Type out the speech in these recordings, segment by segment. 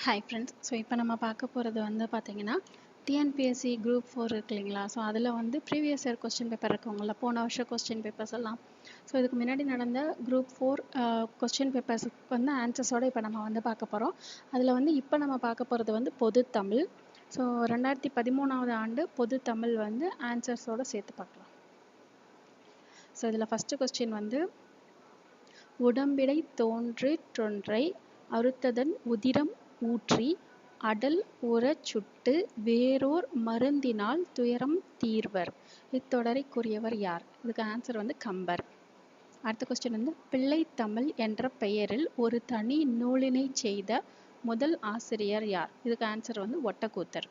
Hi friends. So இப்போ நம்ம பார்க்க போகிறது வந்து பார்த்தீங்கன்னா டிஎன்பிஎஸ்சி குரூப் 4 இருக்கு இல்லைங்களா. ஸோ அதில் வந்து ப்ரீவியஸ் இயர் கொஸ்டின் பேப்பர் இருக்குங்களா, போன வருஷம் கொஸ்டின் பேப்பர்ஸ் எல்லாம். ஸோ இதுக்கு முன்னாடி நடந்த குரூப் 4 கொஸ்டின் பேப்பர்ஸுக்கு வந்து ஆன்சர்ஸோடு இப்போ நம்ம வந்து பார்க்க போகிறோம். அதில் வந்து இப்போ நம்ம பார்க்க போகிறது வந்து பொது தமிழ். ஸோ 2013ஆவது ஆண்டு பொது தமிழ் வந்து ஆன்சர்ஸோடு சேர்த்து பார்க்கலாம். ஸோ இதில் ஃபஸ்ட்டு கொஸ்டின் வந்து உடம்பிடை தோன்றிற்றொன்றை அறுத்ததன் உதிரம் ஊற்றி அடல் உறச் சுட்டு வேறோர் மருந்தினால் துயரம் தீர்வர். இத்தொடரை கூறியவர் யார்? இதுக்கு ஆன்சர் வந்து கம்பர். அடுத்த கொஸ்டின் வந்து பிள்ளைத்தமிழ் என்ற பெயரில் ஒரு தனி நூலினை செய்த முதல் ஆசிரியர் யார்? இதுக்கு ஆன்சர் வந்து ஒட்டக்கூத்தர்.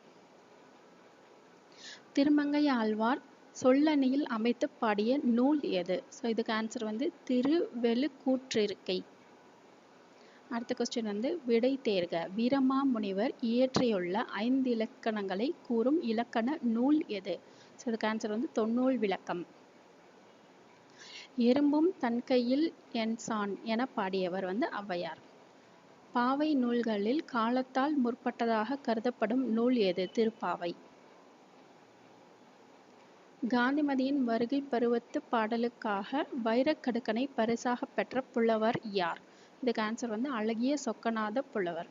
திருமங்கை ஆழ்வார் சொல்லணியில் அமைத்து பாடிய நூல் எது? ஸோ இதுக்கு ஆன்சர் வந்து திருவெழுக்கூற்றிருக்கை. அடுத்த கொஸ்டின் வந்து விடை தேர்க. வீரமாமுனிவர் இயற்றியுள்ள 5 இலக்கணங்களை கூறும் இலக்கண நூல் எது? ஸோ இதுக்கு ஆன்சர் வந்து தொன்னூல் விளக்கம். எறும்பும் தன் கையில் என்சான் என பாடியவர் வந்து ஔவையார். பாவை நூல்களில் காலத்தால் முற்பட்டதாக கருதப்படும் நூல் எது? திருப்பாவை. காந்திமதியின் வருகை பருவத்து பாடலுக்காக வைரக்கடுக்கனை பரிசாக பெற்ற புலவர் யார்? இதுக்கு ஆன்சர் வந்து அழகிய சொக்கநாத புலவர்.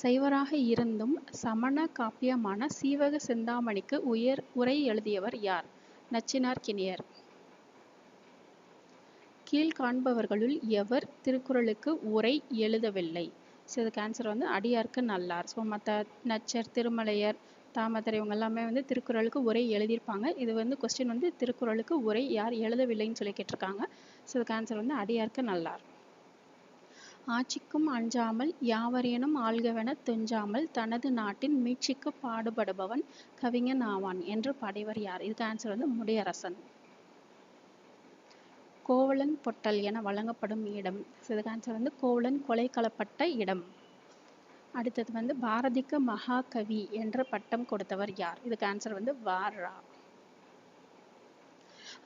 சைவராக இருந்தும் சமண காப்பியமான சீவக சிந்தாமணிக்கு உரை எழுதியவர் யார்? நச்சினார்க்கினியர். கீழ்காண்பவர்களுள் எவர் திருக்குறளுக்கு உரை எழுதவில்லை? ஸோ இதுக்கு ஆன்சர் வந்து அடியார்க்கு நல்லார். ஸோ மற்ற நச்சர், திருமலையர், தாமதர் இவங்க எல்லாமே வந்து திருக்குறளுக்கு உரை எழுதியிருப்பாங்க. இது வந்து கொஸ்டின் வந்து திருக்குறளுக்கு உரை யார் எழுதவில்லைன்னு சொல்லி கேட்டிருக்காங்க. ஸோ இதுக்கு ஆன்சர் வந்து அடியார்க்கு நல்லார். ஆட்சிக்கும் அஞ்சாமல் யாவரேனும் ஆள்கவென துஞ்சாமல் தனது நாட்டின் மீட்சிக்கு பாடுபடுபவன் கவிஞன் ஆவான் என்று பாடியவர் யார்? இதுக்கு ஆன்சர் வந்து முடியரசன். கோவலன் பொட்டல் என வழங்கப்படும் இடம். இதுக்கு ஆன்சர் வந்து கோவலன் கொலை களப்பட்ட இடம். அடுத்தது வந்து பாரதிக்கு மகாகவி என்ற பட்டம் கொடுத்தவர் யார்? இதுக்கு ஆன்சர் வந்து வாரா.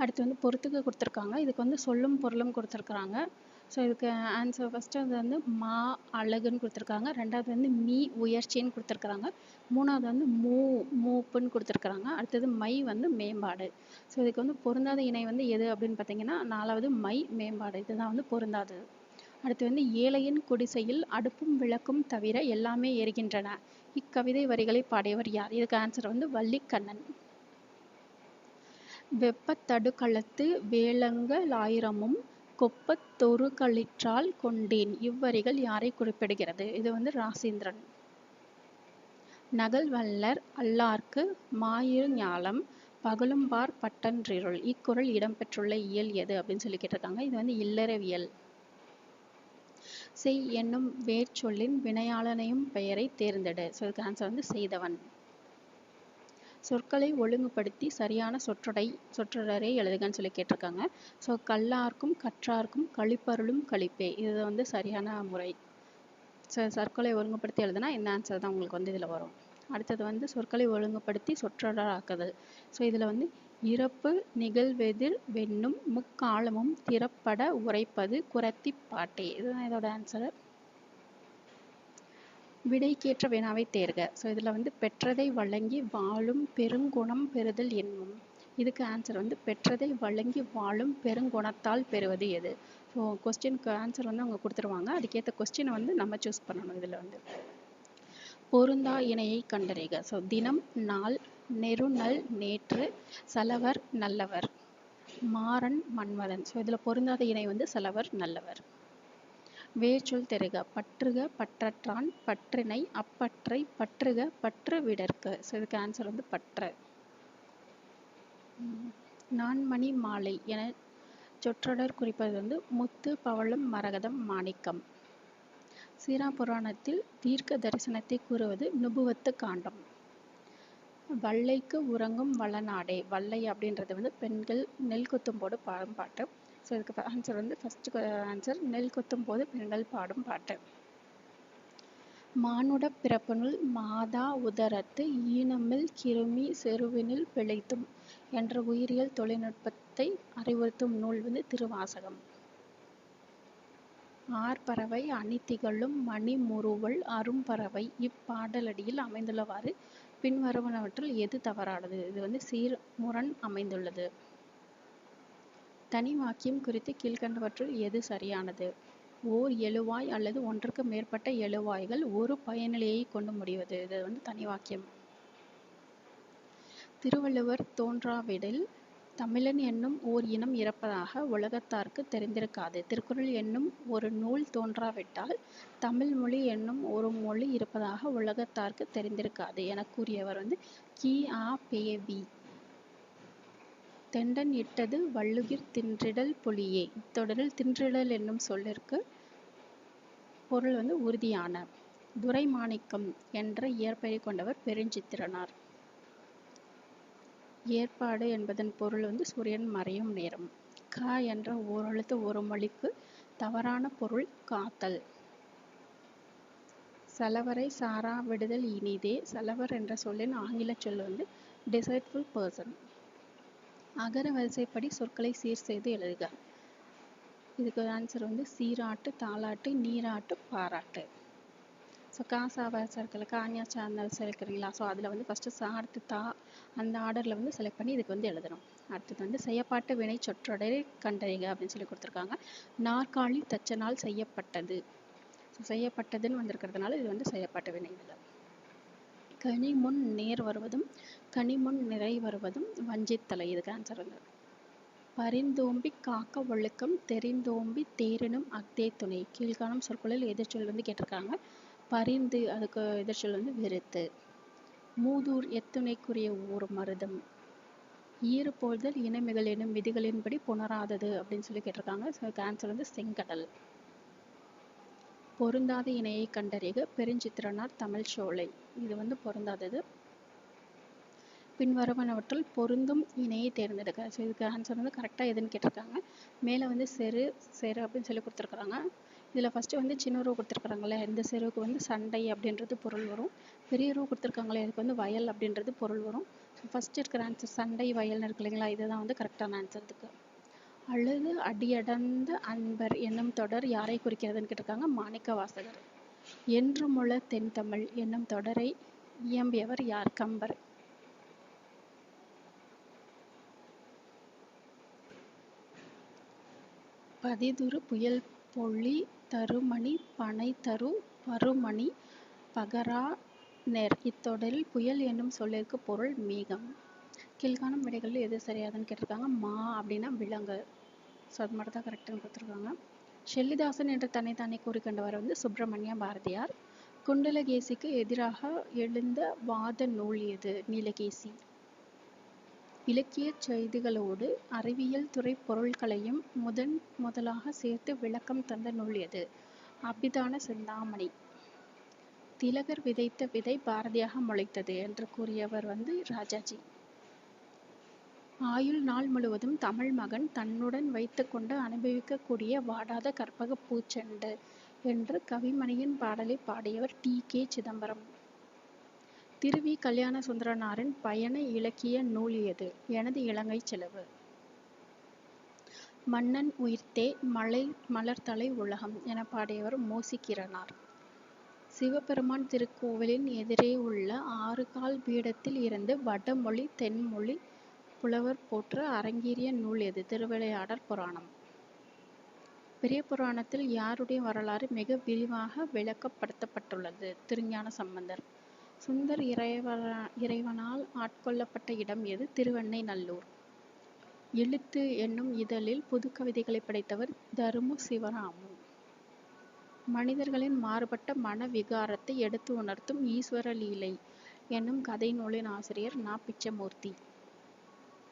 அடுத்து வந்து பொறுத்துக்கு கொடுத்துருக்காங்க. இதுக்கு வந்து சொல்லும் பொருளும் கொடுத்துருக்குறாங்க. ஸோ இதுக்கு ஆன்சர் ஃபஸ்ட்டு வந்து மா அழகுன்னு கொடுத்துருக்காங்க. ரெண்டாவது வந்து மீ உயர்ச்சின்னு கொடுத்துருக்குறாங்க. மூணாவது வந்து மூப்புன்னு கொடுத்துருக்குறாங்க. அடுத்தது மை வந்து மேம்பாடு. ஸோ இதுக்கு வந்து பொருந்தாத இணை வந்து எது அப்படின்னு பார்த்தீங்கன்னா 4வது மை மேம்பாடு. இதுதான் வந்து பொருந்தாதது. அடுத்து வந்து ஏழையின் குடிசையில் அடுப்பும் விளக்கும் தவிர எல்லாமே எரிகின்றன. இக்கவிதை வரிகளை பாடியவர் யார்? இதுக்கு ஆன்சர் வந்து வள்ளிக்கண்ணன். வெப்பத்தடுக்களத்து வேலங்களாயிரமும் கொப்பத் தொருகளிற்றால் கொண்டேன். இவ்வரிகள் யாரை குறிப்பிடுகிறது? இது வந்து ராசேந்திரன். நகல் வல்லர் அல்லார்க்கு மாயிரு ஞாலம் பகலும்பார் பட்டன்றிருள். இக்குறள் இடம்பெற்றுள்ள இயல் எது அப்படின்னு சொல்லி கேட்டிருக்காங்க. இது வந்து இல்லறவியல். செய் என்னும் வேர்ச்சொல்லின் வினையாளனையும் பெயரை தேர்ந்தெடு. ஸோ இதுக்கு ஆன்சர் வந்து செய்தவன். சொற்களை ஒழுங்குபடுத்தி சரியான சொற்றொடரை எழுதுகன்னு சொல்லி கேட்டிருக்காங்க. ஸோ கல்லார்க்கும் கற்றார்க்கும் கழிப்பருளும் கழிப்பே, இது வந்து சரியான முறை. ஸோ சொற்களை ஒழுங்குபடுத்தி எழுதுனா இந்த ஆன்சர் தான் உங்களுக்கு வந்து இதில் வரும். அடுத்தது வந்து சொற்களை ஒழுங்குபடுத்தி சொற்றொடராக்குதல். ஸோ இதில் வந்து இறப்பு நிகழ்வெதிர் வெண்ணும் முக்காலமும் திறப்பட உரைப்பது குறத்தி பாட்டே, இதுதான் இதோட ஆன்சர். விடைக்கேற்ற வினாவை தேர்க. ஸோ இதில் வந்து பெற்றதை வழங்கி வாழும் பெருங்குணம் பெறுதல் என்னும். இதுக்கு ஆன்சர் வந்து பெற்றதை வழங்கி வாழும் பெருங்குணத்தால் பெறுவது எது? ஸோ கொஸ்டினுக்கு ஆன்சர் வந்து அவங்க கொடுத்துருவாங்க. அதுக்கேற்ற கொஸ்டினை வந்து நம்ம சூஸ் பண்ணணும். இதில் வந்து பொருந்தா இணையை கண்டறிக. ஸோ தினம், நாள், நெருநல், நேற்று, சலவர், நல்லவர், மாறன், மன்மதன். ஸோ இதில் பொருந்தாத இணை வந்து சலவர், நல்லவர். வேர்ச்சொல் தெரிக. பற்றுக பற்றற்றான் பற்றினை அப்பற்றை பற்றுக பற்று விடற்க. ஸோ இதுக்கு ஆன்சர் வந்து பற்று. நான்மணி மாலை என சொற்றொடர் குறிப்பது வந்து முத்து, பவளம், மரகதம், மாணிக்கம். சீராபுராணத்தில் தீர்க்க தரிசனத்தை கூறுவது நுபுவத்து காண்டம். வல்லைக்கு உறங்கும் வளநாடே. வல்லை அப்படின்றது வந்து பெண்கள் நெல் குத்தும் போது பாடும் பாட்டு. ஸோ இதுக்கு ஆன்சர் வந்து ஃபஸ்ட்டு ஆன்சர் நெல் குத்தும் போது பெண்கள் பாடும் பாட்டு. மானுட பிறப்பினுள் மாதா உதரத்து ஈனமில் கிருமி செருவினில் பிழைத்தும் என்ற உயிரியல் தொழில்நுட்பத்தை அறிவுறுத்தும் நூல் வந்து திருவாசகம். ஆர்பறவை அணிதிகழும் மணிமுறுவல் அரும்பறவை இப்பாடலடியில் அமைந்துள்ளவாறு பின்வருவனவற்றுள் எது தவறானது? இது வந்து சீர்முரண் அமைந்துள்ளது. தனி வாக்கியம் குறித்து கீழ்க்கண்டவற்றுள் எது சரியானது? ஓர் எழுவாய் அல்லது ஒன்றுக்கு மேற்பட்ட எழுவாய்கள் ஒரு பயனிலையை கொண்டு முடிவது. இது வந்து தனி வாக்கியம். திருவள்ளுவர் தோன்றாவிடில் தமிழன் என்னும் ஓர் இனம் இறப்பதாக உலகத்தார்க்கு தெரிந்திருக்காது. திருக்குறள் என்னும் ஒரு நூல் தோன்றாவிட்டால் தமிழ் மொழி என்னும் ஒரு மொழி இருப்பதாக உலகத்தார்க்கு தெரிந்திருக்காது என கூறியவர் வந்து கி.ஆ.பெ.வி. தெண்டன் இட்டது வள்ளுகிர் தின்றிடல் பொலியே. இத்தொடரில் தின்றிடல் என்னும் சொல்லிற்கு பொருள் வந்து உறுதியான. துரைமாணிக்கம் என்ற இயற்பெயர் கொண்டவர் பெருஞ்சித்திரனார். ஏற்பாடு என்பதன் பொருள் வந்து சூரியன் மறையும் நேரம். க என்ற ஓரெழுத்து ஒரு மொழிக்கு தவறான பொருள் காத்தல். சலவரை சாரா விடுதல் இனிதே. சலவர் என்ற சொல்லின் ஆங்கில சொல் வந்து deceitful person. அகர வரிசைப்படி சொற்களை சீர் செய்து எழுதுக. இதுக்கு ஆன்சர் வந்து சீராட்டு, தாலாட்டு, நீராட்டு, பாராட்டு. ஸோ காசா வரிசை இருக்குல்ல, காஞா சார்ந்த வரிசை இருக்கிறீங்களா? ஸோ அதில் வந்து ஃபஸ்ட்டு சா அடுத்து தா அந்த ஆர்டரில் வந்து செலக்ட் பண்ணி இதுக்கு வந்து எழுதணும். அடுத்தது வந்து செய்யப்பாட்டு வினை சொற்றொடரை கண்டறிக அப்படின்னு சொல்லி கொடுத்துருக்காங்க. நாற்காலி தச்சனால் செய்யப்பட்டது. ஸோ செய்யப்பட்டதுன்னு வந்திருக்கிறதுனால இது வந்து செய்யப்பாட்டு வினை இல்லை. கனி முன் நேர் வருவதும் கனி முன் நிறை வருவதும் வஞ்சித்தலை. இதுக்கு ஆன்சர் வந்து பரிந்தோம்பி காக்க ஒழுக்கம் தெரிந்தோம்பி தேரினும் அக்தே துணை. கீழ்காணும் சொற்களில் எதிர்ச்சொல் வந்து கேட்டிருக்காங்க. பரிந்து அதுக்கு எதிர்ச்சொல் வந்து வெறுத்து. மூதூர் எத்துணைக்குரிய ஊர் மருதம். ஈறு போழ்தல் இனமிகள் எனும் விதிகளின்படி புணராதது அப்படின்னு சொல்லி கேட்டிருக்காங்க. ஸோ ஆன்சர் வந்து செங்கடல். பொருந்தாத இணையை கண்டறிக. பெருஞ்சித்திரனார் தமிழ் சோலை. இது வந்து பொருந்தாதது. பின்வருவனவற்றுள் பொருந்தும் இணையை தேர்ந்தெடுக்க. ஸோ இதுக்கு ஆன்சர் வந்து கரெக்டாக எதுன்னு கேட்டிருக்காங்க. மேலே வந்து செரு செரு அப்படின்னு சொல்லி கொடுத்துருக்குறாங்க. இதில் ஃபஸ்ட்டு வந்து சின்ன ரூ கொடுத்துருக்குறாங்களே, இந்த செருவுக்கு வந்து சண்டை அப்படின்றது பொருள் வரும். பெரிய ரூ கொடுத்துருக்காங்களே, இதுக்கு வந்து வயல் அப்படின்றது பொருள் வரும். ஸோ ஃபஸ்ட்டு இருக்கிற ஆன்சர் சண்டை வயல்னு இருக்கு இல்லைங்களா, இதுதான் வந்து கரெக்டான ஆன்சர் இதுக்கு. அழுது அடியடர்ந்த அன்பர் என்னும் தொடர் யாரை குறிக்கிறதுன்னு கேட்டிருக்காங்க. மாணிக்க வாசகர். என்று முள தென்தமிழ் என்னும் தொடரை இயம்பியவர் யார்? கம்பர். பதிதுறு புயல் பொழி தருமணி பனை தரு பருமணி பகரா நெர். இத்தொடரில் புயல் என்னும் சொல்லிற்கு பொருள் மேகம். கீழ்காணும் விடைகளில் எது சரியாதுன்னு கேட்டிருக்காங்க. மா அப்படின்னா விலங்கு. ஸோ அது மட்டும் தான் கரெக்டுன்னு கொடுத்துருக்காங்க. ஷெல்லிதாசன் என்று தன்னைத்தானே கூறிக்கொண்டவர் வந்து சுப்பிரமணிய பாரதியார். குண்டலகேசிக்கு எதிராக எழுந்த வாத நூல் எது? நீலகேசி. இலக்கியச் செய்திகளோடு அறிவியல் துறை பொருள்களையும் முதலாக சேர்த்து விளக்கம் தந்த நூல் எது? அபிதான சிந்தாமணி. திலகர் விதைத்த விதை பாரதியாக முளைத்தது என்று கூறியவர் வந்து ராஜாஜி. ஆயுள் நாள் முழுவதும் தமிழ் மகன் தன்னுடன் வைத்து கொண்டு அனுபவிக்கக்கூடிய வாடாத கற்பக பூச்செண்டு என்று கவிமணியின் பாடலை பாடியவர் டி.கே. சிதம்பரம். திருவி கல்யாண சுந்தரனாரின் பயண இலக்கிய நூல் எது? எனது இலங்கை செலவு. மன்னன் உயிர்த்தே மலர்தலை உலகம் என பாடியவர் மோசிகீரனார். சிவபெருமான் திருக்கோவிலின் எதிரே உள்ள 6 கால் பீடத்தில் இருந்து வடமொழி தென்மொழி புலவர் போற்ற அரங்கேறிய நூல் எது? திருவிளையாடற் புராணம். பெரிய புராணத்தில் யாருடைய வரலாறு மிக விரிவாக விளக்கப்படுத்தப்பட்டுள்ளது? திருஞான சம்பந்தர். சுந்தர் இறைவனால் ஆட்கொள்ளப்பட்ட இடம் எது? திருவெண்ணெய்நல்லூர். எழுத்து என்னும் இதழில் புதுக்கவிதைகளை படைத்தவர் தருமு சிவராமு. மனிதர்களின் மாறுபட்ட மன விகாரத்தை எடுத்து உணர்த்தும் ஈஸ்வர லீலை என்னும் கதை நூலின் ஆசிரியர் நா. பிச்சமூர்த்தி.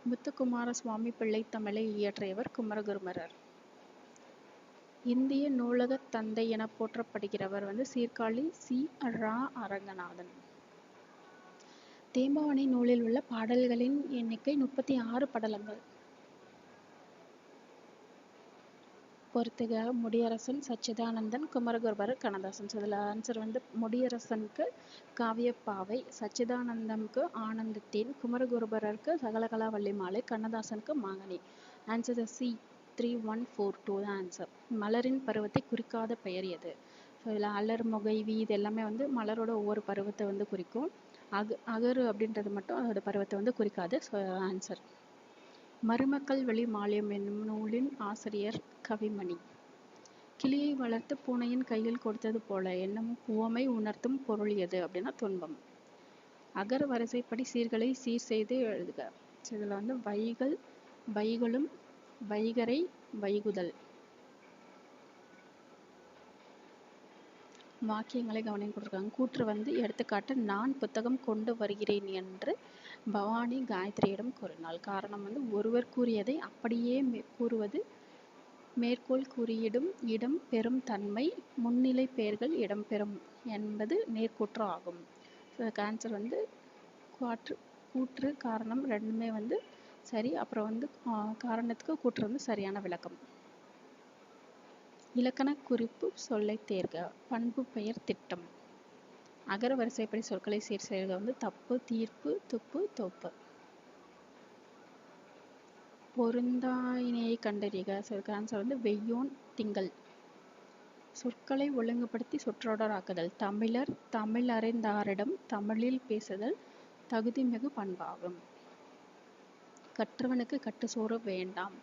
முத்துக்குமார சுவாமி பிள்ளை தமிழை இயற்றியவர் குமரகுருபரர். இந்திய நூலகத் தந்தை என போற்றப்படுகிறவர் வந்து சீர்காழி சி. ரா. அரங்கநாதன். தேம்பாவணி நூலில் உள்ள பாடல்களின் எண்ணிக்கை 36 படலங்கள். பொறுத்துக. முடியரசன், சச்சிதானந்தன், குமரகுருபரர், கண்ணதாசன். இதில் ஆன்சர் வந்து முடியரசனுக்கு காவியப்பாவை, சச்சிதானந்தனுக்கு ஆனந்தத்தேன், குமரகுருபரருக்கு சகலகலா வள்ளி மாலை, கண்ணதாசனுக்கு மாங்கனி. Answer C. 3142 தான் ஆன்சர். மலரின் பருவத்தை குறிக்காத பெயர் எது? ஸோ இதில் அலர், முகைவி இது எல்லாமே வந்து மலரோட ஒவ்வொரு பருவத்தை வந்து குறிக்கும். அகரு அப்படின்றது மட்டும் அதோட பருவத்தை வந்து குறிக்காது. So answer. மருமக்கள் வெளி மாலியம் என்னும் நூலின் ஆசிரியர் கவிமணி. கிளியை வளர்த்து பூனையின் கையில் கொடுத்தது போல என்னும் உவமை உணர்த்தும் பொருள் எது அப்படின்னா துன்பம். அகர வரிசைப்படி சீர்களை சீர் செய்து எழுதுக. இதில் வந்து வைகள், வைகளும், வைகரை, வைகுதல். வாக்கியங்களை கவனிக்க கொடுத்துருக்காங்க. கூற்று வந்து எடுத்துக்காட்டு நான் புத்தகம் கொண்டு வருகிறேன் என்று பவானி காயத்ரியிடம் கூறினாள். காரணம் வந்து ஒருவர் கூறியதை அப்படியே கூறுவது மேற்கோள் குறியிடும் இடம் பெறும் தன்மை முன்னிலை பெயர்கள் இடம்பெறும் என்பது நேர்கூற்று ஆகும். ஆன்சர் வந்து கூற்று காரணம் ரெண்டுமே வந்து சரி. அப்புறம் வந்து காரணத்துக்கு கூற்று வந்து சரியான விளக்கம். இலக்கண குறிப்பு சொல்லை தேர்க. பண்பு பெயர் திட்டம். அகர வரிசைப்படி சொற்களை சீர் செய்வது வந்து தப்பு, தீர்ப்பு, துப்பு, தோப்பு. பொருந்தாயினையை கண்டறிக. ஆன்சர் வந்து வெய்யோன், திங்கள். சொற்களை ஒழுங்குபடுத்தி சொற்றொடராக்குதல். தமிழர் தமிழ் அறிந்தாரிடம் தமிழில் பேசுதல் தகுதிமிகு பண்பாகும். கற்றவனுக்கு கட்டுசோறு வேண்டாம்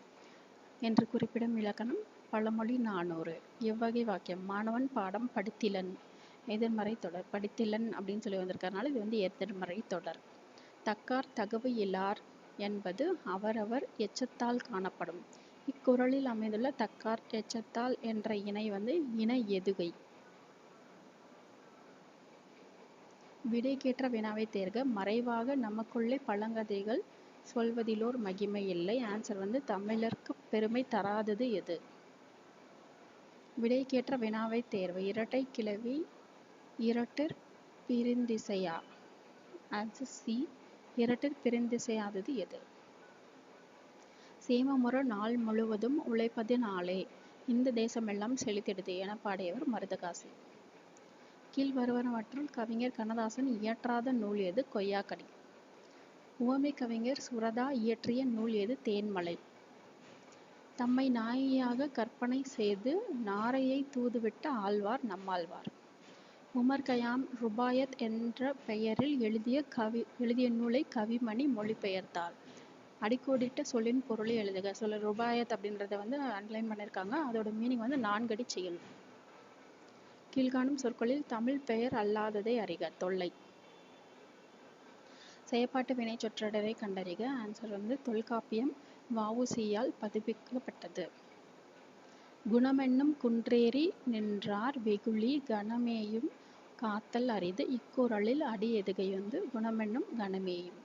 என்று குறிப்பிடும் இலக்கணம் பழமொழி 400. எவ்வகை வாக்கியம்? மாணவன் பாடம் படித்திலன் எதிர்மறை தொடர். படித்திலன் அப்படின்னு சொல்லி வந்திருக்கறனால இது வந்து எதிர்மறை தொடர். தக்கார் தகவு இலார் என்பது அவரவர் எச்சத்தால் காணப்படும். இக்குறளில் அமைந்துள்ள தக்கார் எச்சத்தால் என்ற இணை வந்து இணை எதுகை. விடைக்கேற்ற வினாவை தேர்க. மறைவாக நமக்குள்ளே பழங்கதைகள் சொல்வதிலோர் மகிமை இல்லை. ஆன்சர் வந்து தமிழருக்கு பெருமை தராதது எது? விடைக்கேற்ற வினாவை தேர்வு. இரட்டை கிளவி இரட்டிற் பிரிந்திசையா. Answer C. இரட்டிற் பிரிந்திசையாதது எது? சேமமுற நாள் முழுவதும் உழைப்பதினாலே இந்த தேசமெல்லாம் செழித்திடுது என பாடியவர் மருதகாசி. கீழ்வருவனவற்றுள் கவிஞர் கண்ணதாசன் இயற்றாத நூல் எது? கொய்யாக்கனி. உவமை கவிஞர் சுரதா இயற்றிய நூல் எது? தேன்மலை. தம்மை நாயியாக கற்பனை செய்து நாரையை தூதுவிட்ட ஆழ்வார் நம்மாழ்வார். உமர் கயாம் ருபாயத் என்ற பெயரில் எழுதிய நூலை கவிமணி மொழிபெயர்த்தார். அடிக்கோடிட்ட சொல்லின் பொருளை எழுதுக. சொல்ல ருபாயத் அப்படின்றத வந்து அண்டர்லைன் பண்ணியிருக்காங்க. அதோட மீனிங் வந்து 4 அடி செயல். கீழ்காணும் சொற்களில் தமிழ் பெயர் அல்லாததை அறிக. தொல்லை. செயற்பாட்டு வினை சொற்றொடரை கண்டறிக. ஆன்சர் வந்து தொல்காப்பியம் வ.உ.சி.யால் பதிப்பிக்கப்பட்டது. குணமென்னும் குன்றேறி நின்றார் வெகுளி கணமேயும் காத்தல் அரிது. இக்குறளில் அடி எதுகை வந்து குணமென்னும் கணமேயும்.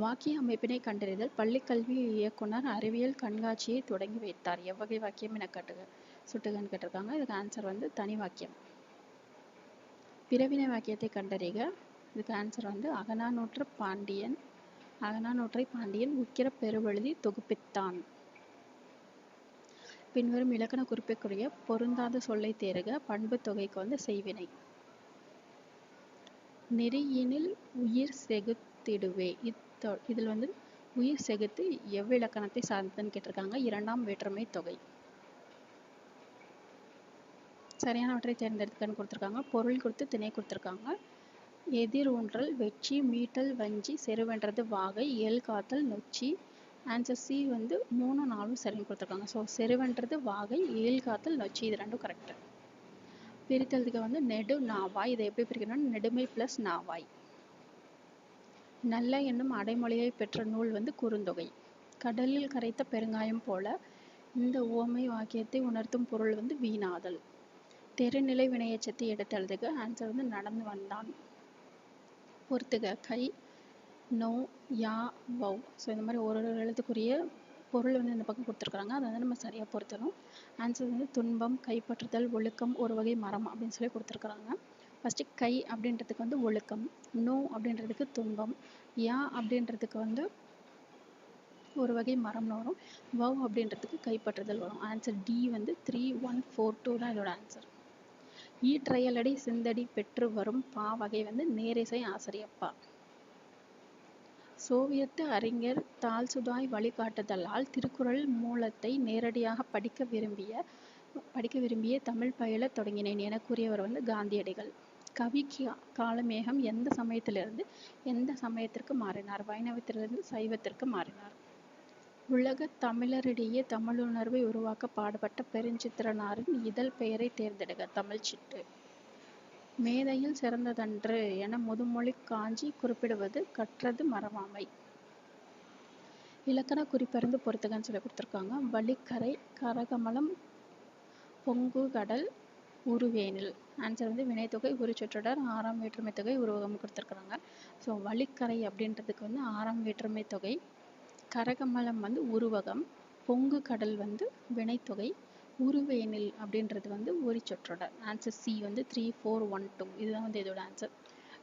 வாக்கிய அமைப்பினை கண்டறிதல். பள்ளிக்கல்வி இயக்குனர் அறிவியல் கண்காட்சியை தொடங்கி வைத்தார். எவ்வகை வாக்கியம் என சுட்டுகன்னு கேட்டிருக்காங்க. இதுக்கு ஆன்சர் வந்து தனி வாக்கியம். பிறவினை வாக்கியத்தை கண்டறிக. இதுக்கு ஆன்சர் வந்து அகநானூற்றை பாண்டியன் உக்கிர பெருவெழுதி தொகுப்பித்தான். பின்வரும் இலக்கண குறிப்புக்குரிய பொருந்தாத சொல்லை தேர்க. பண்பு தொகைக்கு வந்து செய்வினை. நெறியினில் உயிர் செகுத்திடுவே. இதில் வந்து உயிர் செகுத்து எவ்விலக்கணத்தை சார்ந்ததுன்னு கேட்டிருக்காங்க. 2ஆம் வேற்றுமை தொகை. சரியானவற்றை தேர்ந்தெடுத்துக்கன்னு கொடுத்துருக்காங்க. பொருள் கொடுத்து திணை கொடுத்துருக்காங்க. எதிர் ஊன்றல், வெற்றி, மீட்டல், வஞ்சி, செருவென்றது வாகை, எல் காத்தல், நொச்சி. ஆன்சர் சி வந்து 3, 4 சரின்னு கொடுத்துருக்காங்க. ஸோ செருவென்றது வாகை, ஏல் காத்தல், நொச்சி இது ரெண்டும் கரெக்டு. பிரித்தலுக்கு வந்து நெடு நாவாய். இதை எப்படி பிரிக்கணும்னா நெடுமை ப்ளஸ் நாவாய். நல்ல என்னும் அடைமொழியை பெற்ற நூல் வந்து குறுந்தொகை. கடலில் கரைத்த பெருங்காயம் போல இந்த உவமை வாக்கியத்தை உணர்த்தும் பொருள் வந்து வீணாதல். தெருநிலை வினையெச்சத்தை எடுத்து எழுதுக. ஆன்சர் வந்து நடந்து வந்தான். பொறுத்துக. கை, நோ, யா, வவ். ஸோ இந்த மாதிரி ஒரு எழுத்துக்குரிய பொருள் வந்து இந்த பக்கம் கொடுத்துருக்குறாங்க. அதை வந்து நம்ம சரியாக பொறுத்தணும். ஆன்சர் வந்து துன்பம், கைப்பற்றுதல், ஒழுக்கம், ஒரு வகை மரம் அப்படின்னு சொல்லி கொடுத்துருக்குறாங்க. ஃபஸ்ட்டு கை அப்படின்றதுக்கு வந்து ஒழுக்கம், நோ அப்படின்றதுக்கு துன்பம், யா அப்படின்றதுக்கு வந்து ஒரு வகை மரம்னு வரும், வவ் அப்படின்றதுக்கு கைப்பற்றுதல் வரும். ஆன்சர் டி வந்து 3142 தான் இதோட ஆன்சர். ஈற்றையலடி சிந்தடி பெற்று வரும் பா வகை வந்து நேரிசை ஆசிரியப்பா. சோவியத் அறிஞர் தால்சுதாய் வழிகாட்டுதலால் திருக்குறள் மூலத்தை நேரடியாக படிக்க விரும்பிய தமிழ் பயிலத் தொடங்கினேன் என கூறியவர் காந்தியடிகள். கவி காளமேகம் எந்த சமயத்திலிருந்து எந்த சமயத்திற்கு மாறினார்? வைணவத்திலிருந்து சைவத்திற்கு மாறினார். உலக தமிழரிடையே தமிழுணர்வை உருவாக்க பாடுபட்ட பெருஞ்சித்திரனாரின் இதழ் பெயரை தேர்ந்தெடுக்க. தமிழ்ச்சிட்டு. மேதையில் சிறந்ததன்று என முதுமொழி காஞ்சி குறிப்பிடுவது கற்றது மறவாமை. இலக்கண குறிப்பறிந்து பொறுத்துகன்னு சொல்லி கொடுத்துருக்காங்க. வழிக்கரை, கரகமலம், பொங்கு கடல், உருவேனில். ஆன்சர் வினைத்தொகை, உரிச்சொற்றொடர், ஆறாம் வேற்றுமை தொகை, உருவகம் கொடுத்துருக்குறாங்க. ஸோ வழிக்கரை அப்படின்றதுக்கு ஆறாம் வேற்றுமை தொகை, கரகமலம் உருவகம், பொங்கு கடல் வினைத்தொகை, உருவேனில் அப்படின்றது உரிச்சொற்றொடர். Answer C 3412. இதுதான் இதோட ஆன்சர்.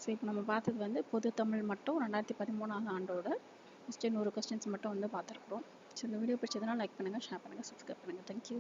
ஸோ இப்போ நம்ம பார்த்தது பொது தமிழ் மட்டும் 2013ஆம் ஆண்டோட ஒரு கொஸ்டின்ஸ் மட்டும் பார்த்துருக்குறோம். ஸோ இந்த வீடியோ பிடிச்சதுன்னா லைக் பண்ணுங்கள், ஷேர் பண்ணுங்கள், சப்ஸ்கிரைப் பண்ணுங்கள். தேங்க்யூ.